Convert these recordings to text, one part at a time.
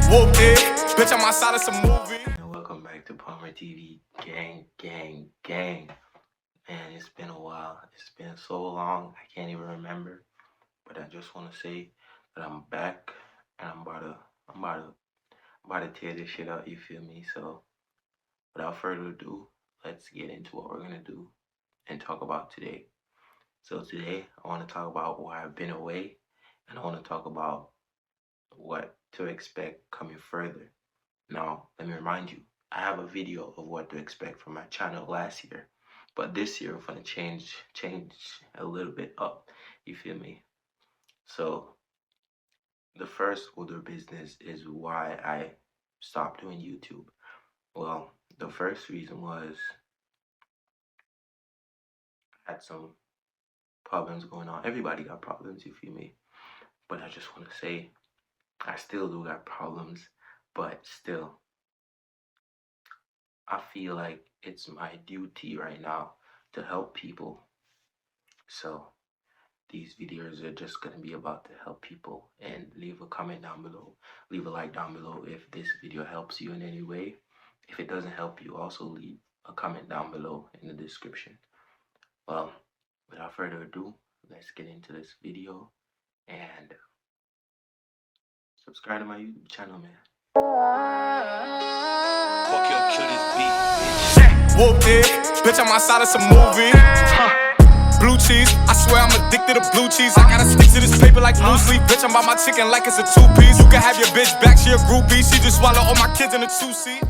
Whoop it, bitch, I'm outside of some movie. And welcome back to Palmer TV, gang. Man, it's been a while. It's been so long, I can't even remember. But I just want to say that I'm back, and I'm about to tear this shit up. You feel me? So, without further ado, let's get into what we're gonna do and talk about today. So today, I want to talk about why I've been away, and I want to talk about what to expect coming further. Now, let me remind you, I have a video of what to expect from my channel last year, but this year we're gonna change a little bit up. You feel me? So the first order of business is why I stopped doing YouTube. Well, the first reason was I had some problems going on. Everybody got problems, you feel me? But I just want to say I still do got problems, but still I feel like it's my duty right now to help people. So these videos are just going to be about to help people, and leave a comment down below, leave a like down below if this video helps you in any way. If it doesn't help you, also leave a comment down below in the description. Well, without further ado, let's get into this video and subscribe to my YouTube channel, man. Fuck your kill this beat, bitch. Whoop it, bitch, I'm outside of some movie. Blue cheese, I swear I'm addicted to blue cheese. I gotta stick to this paper like blue sleep. Bitch, I'm by my chicken like it's a two-piece. You can have your bitch back, she a groupie. She just swallow all my kids in a two-seat.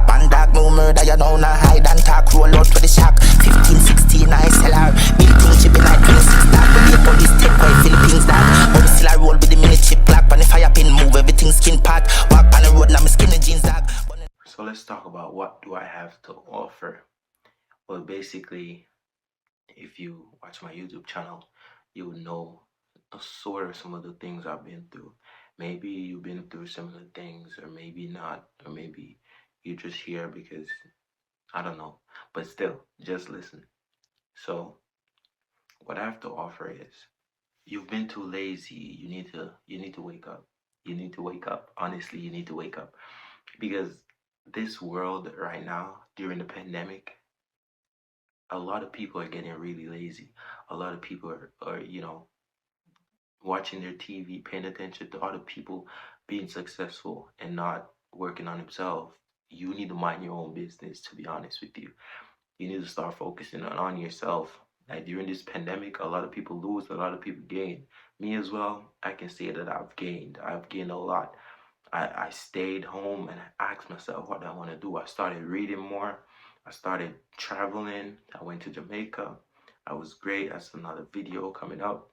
Bandak, no murder, you know, not hide and talk. Roll out with the shock. 15, 16, I sell her. Big thing, she be like 26 that. When the police take away Philippines that. But we still I roll with the mini chip black. When the fire pin move, everything skin pat. Walk on the road, now my skinny jeans that. So let's talk about what do I have to offer. Well, basically, if you watch my YouTube channel, you would know sort of some of the things I've been through. Maybe you've been through similar things, or maybe not, or maybe you just hear because I don't know. But still, just listen. So what I have to offer is, you've been too lazy. You need to wake up. You need to wake up. Honestly, you need to wake up, because this world right now during the pandemic, a lot of people are getting really lazy. A lot of people are watching their TV, paying attention to other people being successful and not working on themselves. You need to mind your own business, to be honest with you. You need to start focusing on yourself. Like during this pandemic, a lot of people lose, a lot of people gain. Me as well, I can say that I've gained. I've gained a lot. I stayed home and I asked myself what I want to do. I started reading more. I started traveling. I went to Jamaica. I was great. That's another video coming up.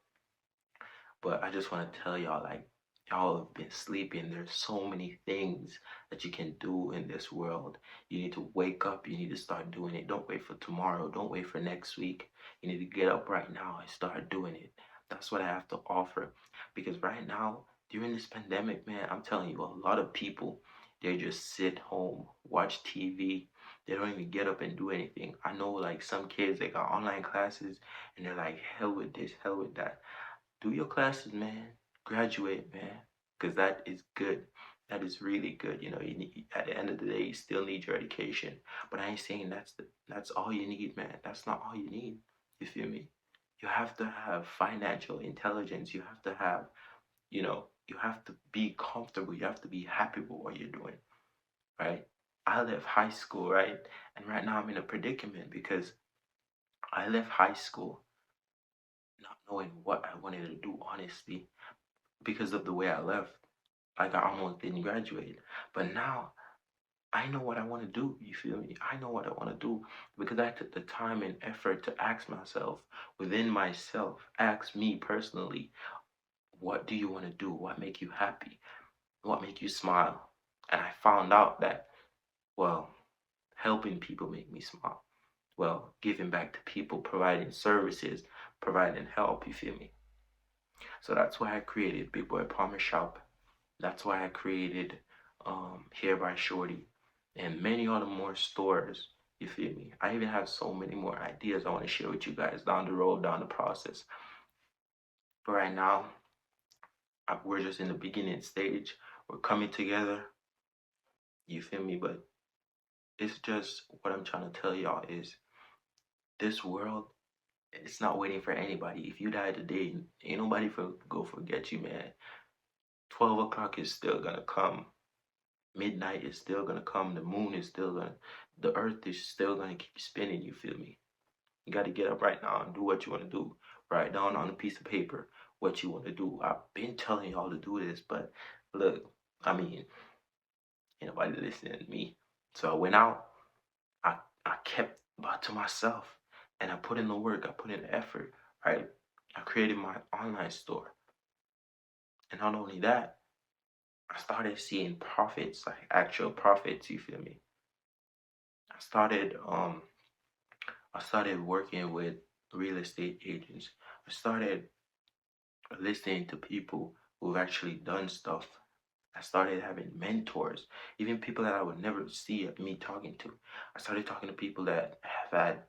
But I just want to tell y'all, like, y'all have been sleeping. There's so many things that you can do in this world. You need to wake up. You need to start doing it. Don't wait for tomorrow. Don't wait for next week. You need to get up right now and start doing it. That's what I have to offer. Because right now, during this pandemic, man, I'm telling you, a lot of people, they just sit home, watch TV. They don't even get up and do anything. I know, like, some kids, they got online classes and they're like, hell with this, hell with that. Do your classes, man. Graduate, man, because that is good. That is really good. You know, you need, at the end of the day, you still need your education. But I ain't saying that's all you need, man. That's not all you need. You feel me? You have to have financial intelligence. You have to have, you have to be comfortable. You have to be happy with what you're doing, right? I left high school, right? And right now I'm in a predicament because I left high school not knowing what I wanted to do, honestly, because of the way I left. Like, I almost didn't graduate. But now I know what I want to do. You feel me? I know what I want to do because I took the time and effort to ask myself, within myself, ask me personally, what do you want to do? What make you happy? What make you smile? And I found out that, well, helping people make me smile. Well, giving back to people, providing services, providing help, you feel me? So that's why I created Big Boy Palmer Shop. That's why I created Hair by Shorty and many other more stores. You feel me? I even have so many more ideas I want to share with you guys down the road, down the process. But right now, we're just in the beginning stage. We're coming together. You feel me? But it's just what I'm trying to tell y'all is this world, it's not waiting for anybody. If you die today, ain't nobody go forget you, man. 12 o'clock is still gonna come. Midnight is still gonna come. The moon is still gonna, the earth is still gonna keep spinning. You feel me? You gotta get up right now and do what you wanna do. Write down on a piece of paper what you wanna do. I've been telling y'all to do this, but look, I mean, ain't nobody listening to me. So I went out. I kept about to myself, and I put in the work. I put in the effort. Right? I created my online store, and not only that, I started seeing profits, like actual profits. You feel me? I started I started working with real estate agents. I started listening to people who've actually done stuff. I started having mentors, even people that I would never see me talking to. I started talking to people that have had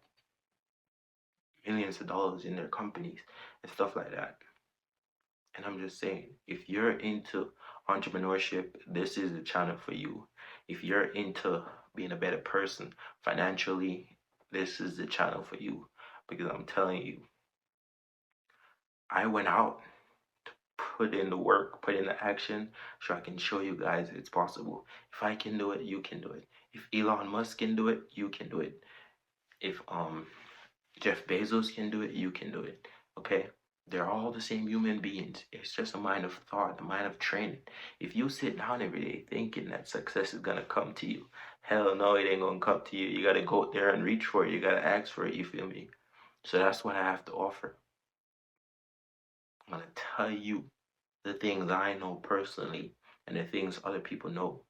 millions of dollars in their companies and stuff like that. And I'm just saying, if you're into entrepreneurship, this is the channel for you. If you're into being a better person financially, this is the channel for you. Because I'm telling you, I went out, put in the work, put in the action, so I can show you guys it's possible. If I can do it, you can do it. If Elon Musk can do it, you can do it. If Jeff Bezos can do it, you can do it. Okay? They're all the same human beings. It's just a mind of thought, a mind of training. If you sit down every day thinking that success is gonna come to you, hell no, it ain't gonna come to you. You gotta go there and reach for it. You gotta ask for it, you feel me? So that's what I have to offer. I'm gonna tell you the things I know personally and the things other people know.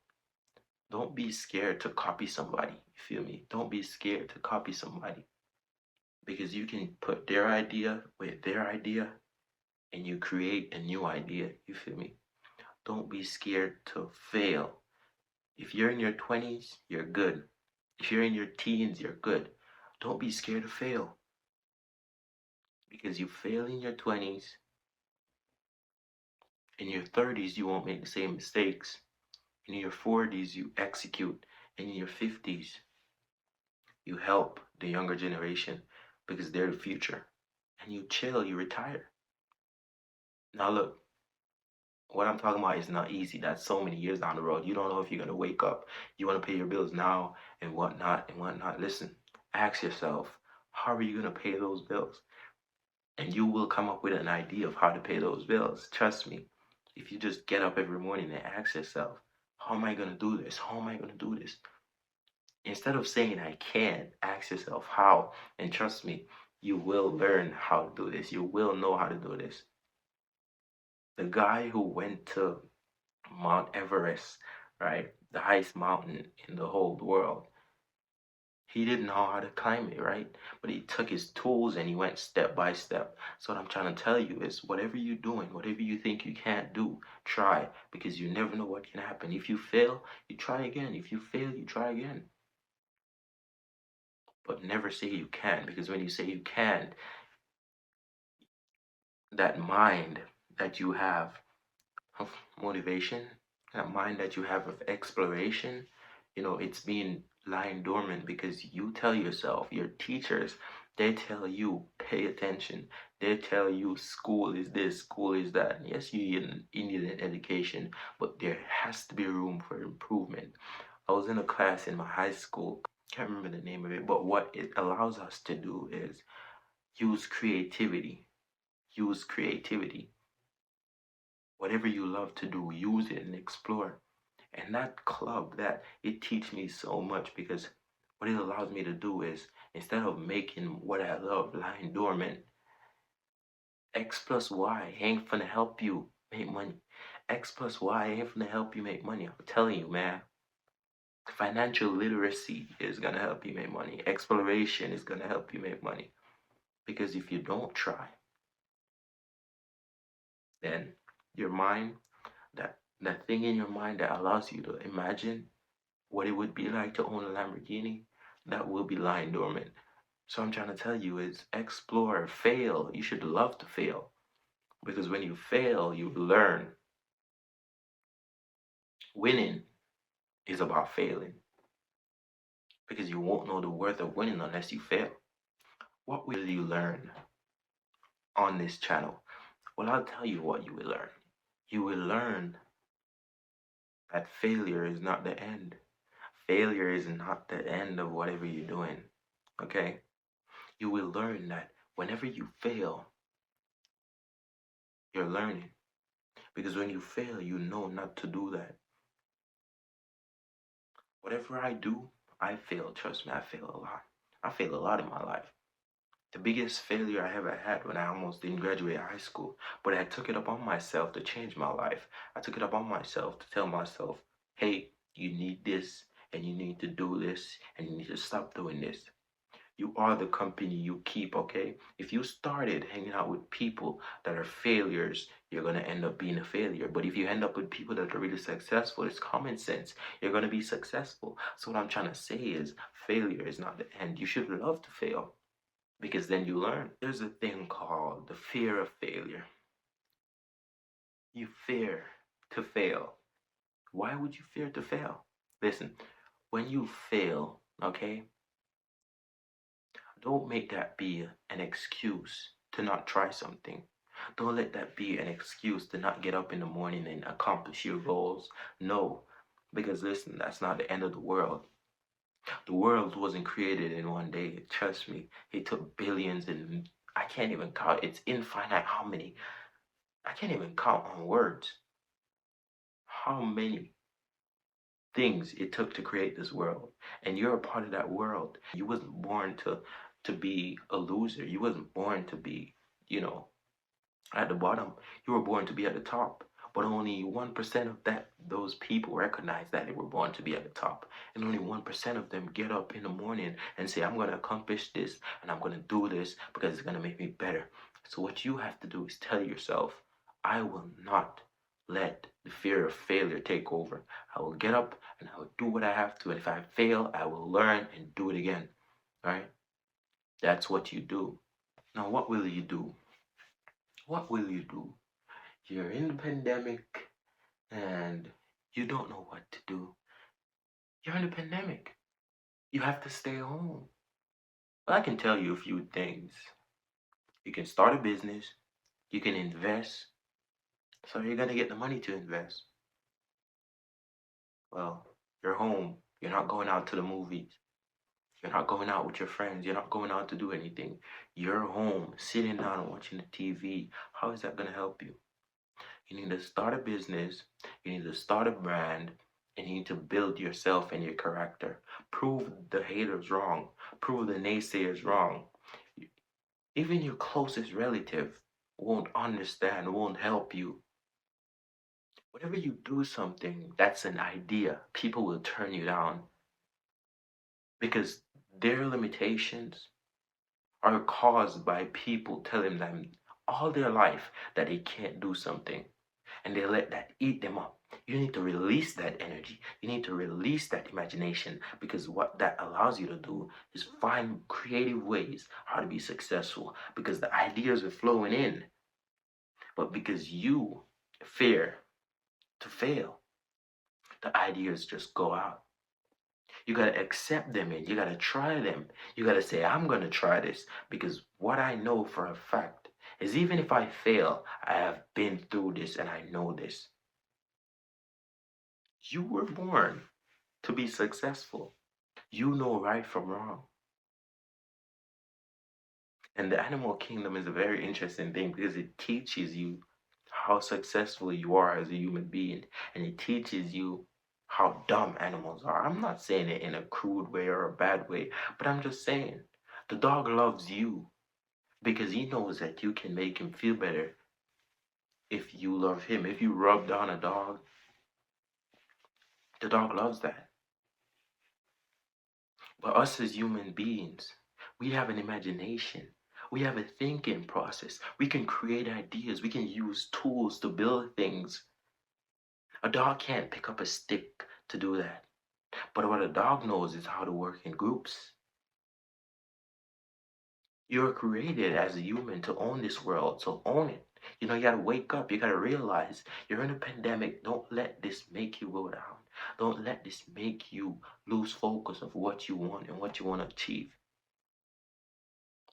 Don't be scared to copy somebody, you feel me? Don't be scared to copy somebody. Because you can put their idea with their idea and you create a new idea. You feel me? Don't be scared to fail. If you're in your 20s, you're good. If you're in your teens, you're good. Don't be scared to fail. Because you fail in your 20s, in your 30s, you won't make the same mistakes. In your 40s, you execute. And in your 50s, you help the younger generation because they're the future. And you chill, you retire. Now, look, what I'm talking about is not easy. That's so many years down the road. You don't know if you're going to wake up. You want to pay your bills now and whatnot and whatnot. Listen, ask yourself, how are you going to pay those bills? And you will come up with an idea of how to pay those bills. Trust me. If you just get up every morning and ask yourself, how am I going to do this? How am I going to do this? Instead of saying I can, ask yourself how. And trust me, you will learn how to do this. You will know how to do this. The guy who went to Mount Everest, right? The highest mountain in the whole world. He didn't know how to climb it, right? But he took his tools and he went step by step. So what I'm trying to tell you is whatever you're doing, whatever you think you can't do, try, because you never know what can happen. If you fail, you try again. If you fail, you try again. But never say you can't, because when you say you can't, that mind that you have of motivation, that mind that you have of exploration, it's being lying dormant because you tell yourself, your teachers, they tell you, pay attention. They tell you school is this, school is that. Yes, you need an education, but there has to be room for improvement. I was in a class in my high school, can't remember the name of it, but what it allows us to do is use creativity. Use creativity. Whatever you love to do, use it and explore. And that club, that it teaches me so much because what it allows me to do is instead of making what I love lying dormant, X plus Y ain't gonna help you make money. X plus Y ain't gonna help you make money. I'm telling you, man. Financial literacy is gonna help you make money. Exploration is gonna help you make money. Because if you don't try, then your mind, that thing in your mind that allows you to imagine what it would be like to own a Lamborghini, that will be lying dormant. So I'm trying to tell you is explore, fail. You should love to fail. Because when you fail, you learn. winning is about failing because you won't know the worth of winning unless you fail. What will you learn on this channel? Well, I'll tell you what you will learn. You will learn that failure is not the end. Failure is not the end of whatever you're doing. Okay? You will learn that whenever you fail, you're learning. Because when you fail, you know not to do that. Whatever I do, I fail. Trust me, I fail a lot. I fail a lot in my life. The biggest failure I ever had when I almost didn't graduate high school, but I took it upon myself to change my life. I took it upon myself to tell myself, hey, you need this, and you need to do this, and you need to stop doing this. You are the company you keep, okay? If you started hanging out with people that are failures, you're going to end up being a failure. But if you end up with people that are really successful, it's common sense. You're going to be successful. So what I'm trying to say is failure is not the end. You should love to fail because then you learn. There's a thing called the fear of failure. You fear to fail. Why would you fear to fail? Listen, when you fail, okay, don't make that be an excuse to not try something. Don't let that be an excuse to not get up in the morning and accomplish your goals. No, because listen, that's not the end of the world. The world wasn't created in one day. Trust me, it took billions and I can't even count. It's infinite how many. I can't even count on words how many things it took to create this world. And you're a part of that world. You wasn't born to be a loser. You wasn't born to be, you know, at the bottom. You were born to be at the top. But only 1% of those people recognize that they were born to be at the top. And only 1% of them get up in the morning and say, I'm going to accomplish this and I'm going to do this because it's going to make me better. So what you have to do is tell yourself, I will not let the fear of failure take over. I will get up and I will do what I have to. And if I fail, I will learn and do it again. Right? That's what you do. Now, what will you do? What will you do? You're in the pandemic and you don't know what to do. You're in a pandemic. You have to stay home. Well, I can tell you a few things. You can start a business. You can invest. So you're going to get the money to invest. Well, you're home. You're not going out to the movies. You're not going out with your friends. You're not going out to do anything. You're home, sitting down and watching the TV. How is that going to help you? You need to start a business. You need to start a brand. And you need to build yourself and your character. Prove the haters wrong. Prove the naysayers wrong. Even your closest relative won't understand, won't help you. Whenever you do something that's an idea, people will turn you down because their limitations are caused by people telling them all their life that they can't do something, and they let that eat them up. You need to release that energy. You need to release that imagination because what that allows you to do is find creative ways how to be successful because the ideas are flowing in. But because you fear to fail, the ideas just go out. You got to accept them and you got to try them. You got to say, I'm going to try this because what I know for a fact is even if I fail, I have been through this and I know this. You were born to be successful. You know right from wrong. And the animal kingdom is a very interesting thing because it teaches you how successful you are as a human being. And it teaches you how dumb animals are. I'm not saying it in a crude way or a bad way, but I'm just saying the dog loves you because he knows that you can make him feel better if you love him. If you rub down a dog, the dog loves that. But us as human beings, we have an imagination. We have a thinking process. We can create ideas. We can use tools to build things. A dog can't pick up a stick to do that. But what a dog knows is how to work in groups. You're created as a human to own this world, so own it. You know, you gotta wake up. You gotta realize you're in a pandemic. Don't let this make you go down. Don't let this make you lose focus of what you want and what you want to achieve.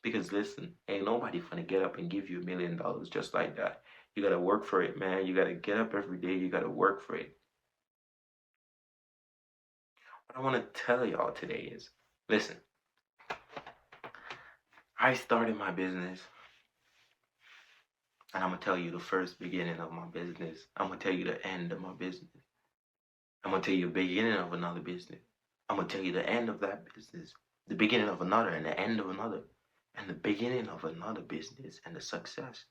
Because listen, ain't nobody gonna get up and give you $1 million just like that. You gotta work for it, man. You gotta get up every day. You gotta work for it. What I want to tell y'all today is, listen, I started my business, and I'm gonna tell you the first beginning of my business. I'm gonna tell you the end of my business. I'm gonna tell you the beginning of another business. I'm gonna tell you the end of that business, the beginning of another, and the end of another, and the beginning of another business, and the success.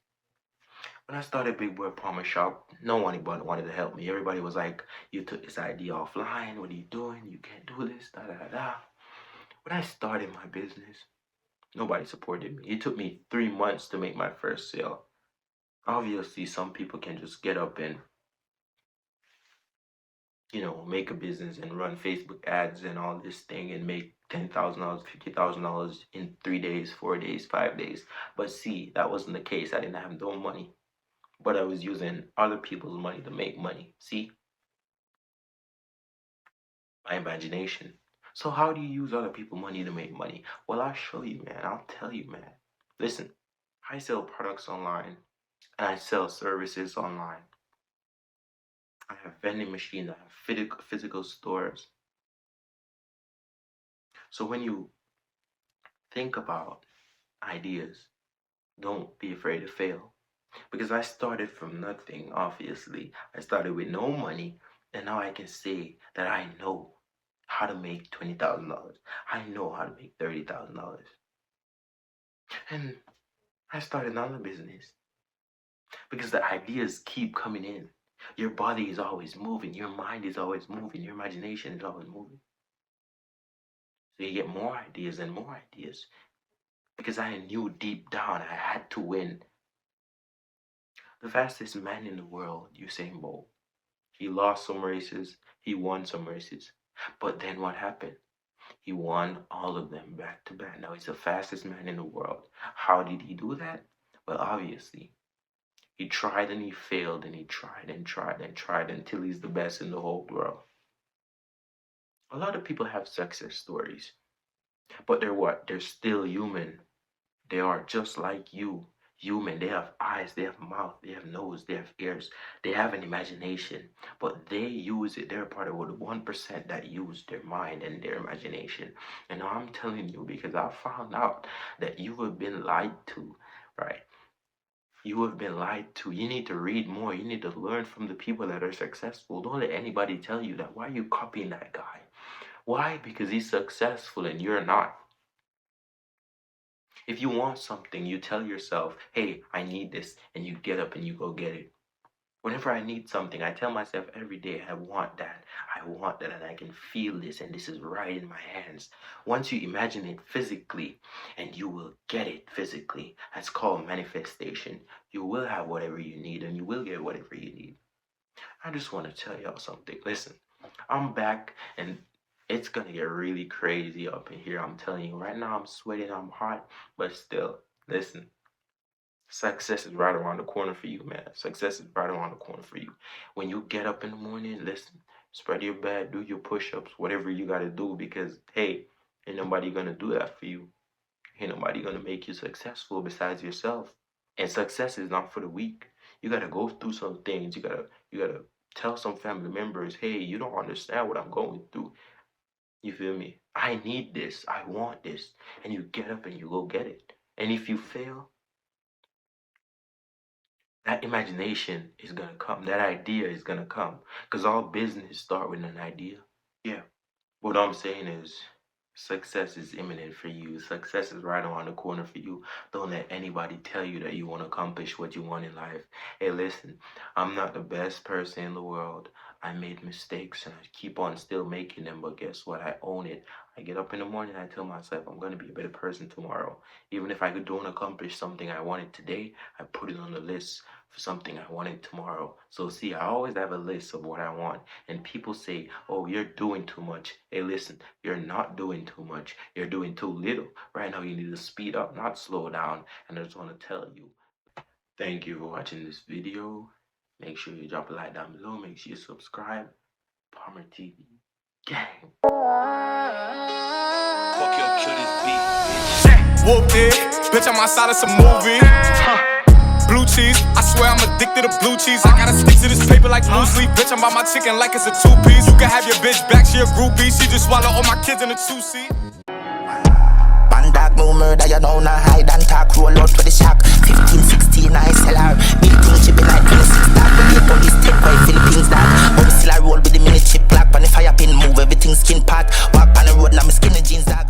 When I started Big Boy Palmer Shop, no one wanted to help me. Everybody was like, "You took this idea offline. What are you doing? You can't do this." Da da da da. When I started my business, nobody supported me. It took me 3 months to make my first sale. Obviously, some people can just get up and make a business and run Facebook ads and all this thing and make $10,000, $50,000 in 3 days, 4 days, 5 days. But see, that wasn't the case. I didn't have no money, but I was using other people's money to make money. See, my imagination. So how do you use other people's money to make money? Well, I'll show you, man. I'll tell you, man. Listen, I sell products online and I sell services online. I have vending machines, I have physical stores. So when you think about ideas, don't be afraid to fail. Because I started from nothing, obviously. I started with no money, and now I can say that I know how to make $20,000. I know how to make $30,000. And I started another business because the ideas keep coming in. Your body is always moving, your mind is always moving, your imagination is always moving. So you get more ideas and more ideas. Because I knew deep down I had to win. The fastest man in the world, Usain Bolt. He lost some races, he won some races. But then what happened? He won all of them back to back. Now he's the fastest man in the world. How did he do that? Well, obviously, he tried and he failed and he tried and tried and tried until he's the best in the whole world. A lot of people have success stories, but they're what? They're still human. They are just like you, human. They have eyes, they have mouth, they have nose, they have ears, they have an imagination, but they use it. They're part of the 1% that use their mind and their imagination. And I'm telling you because I found out that you have been lied to, right? You have been lied to. You need to read more. You need to learn from the people that are successful. Don't let anybody tell you that. Why are you copying that guy? Why? Because he's successful and you're not. If you want something, you tell yourself, hey, I need this, and you get up and you go get it. Whenever I need something, I tell myself every day, I want that, and I can feel this, and this is right in my hands. Once you imagine it physically, and you will get it physically, that's called manifestation. You will have whatever you need, and you will get whatever you need. I just want to tell y'all something. Listen, I'm back, and it's gonna get really crazy up in here. I'm telling you, right now I'm sweating, I'm hot, but still, listen, success is right around the corner for you, man. Success is right around the corner for you. When you get up in the morning, listen, spread your bed, do your push-ups, whatever you gotta do, because hey, ain't nobody gonna do that for you. Ain't nobody gonna make you successful besides yourself. And success is not for the weak. You gotta go through some things. You gotta tell some family members, hey, you don't understand what I'm going through. You feel me? I need this. I want this. And you get up and you go get it. And if you fail, that imagination is gonna come. That idea is gonna come. Because all business start with an idea. Yeah. What I'm saying is success is imminent for you. Success is right around the corner for you. Don't let anybody tell you that you want to accomplish what you want in life. Hey, listen, I'm not the best person in the world. I made mistakes and I keep on still making them, but guess what? I own it. I get up in the morning, I tell myself I'm going to be a better person tomorrow. Even if I don't accomplish something I wanted today, I put it on the list for something I wanted tomorrow. So see, I always have a list of what I want. And people say, oh, you're doing too much. Hey, listen, you're not doing too much. You're doing too little. Right now, you need to speed up, not slow down. And I just want to tell you, Thank you for watching this video. Make sure you drop a like down below. Make sure you subscribe. Palmer TV gang. Fuck your kill this beat, bitch. Whooped it, bitch, I'm outside of some movie. Blue cheese, I swear I'm addicted to blue cheese. I gotta stick to this paper like blue sleep. Bitch, I'm by my chicken like it's a 2-piece. You can have your bitch back, she a groupie. She just swallow all my kids in a 2-seat. Dog, no murder, you know, not hide and talk. Roll out for the shock. 15, 16, I sell her. Big thing, she be like 26 dog. When the police take away Philippines dog. But still I roll with the mini chip black. When the fire pin move, everything skin pack. Walk on the road, now my skinny jeans dog.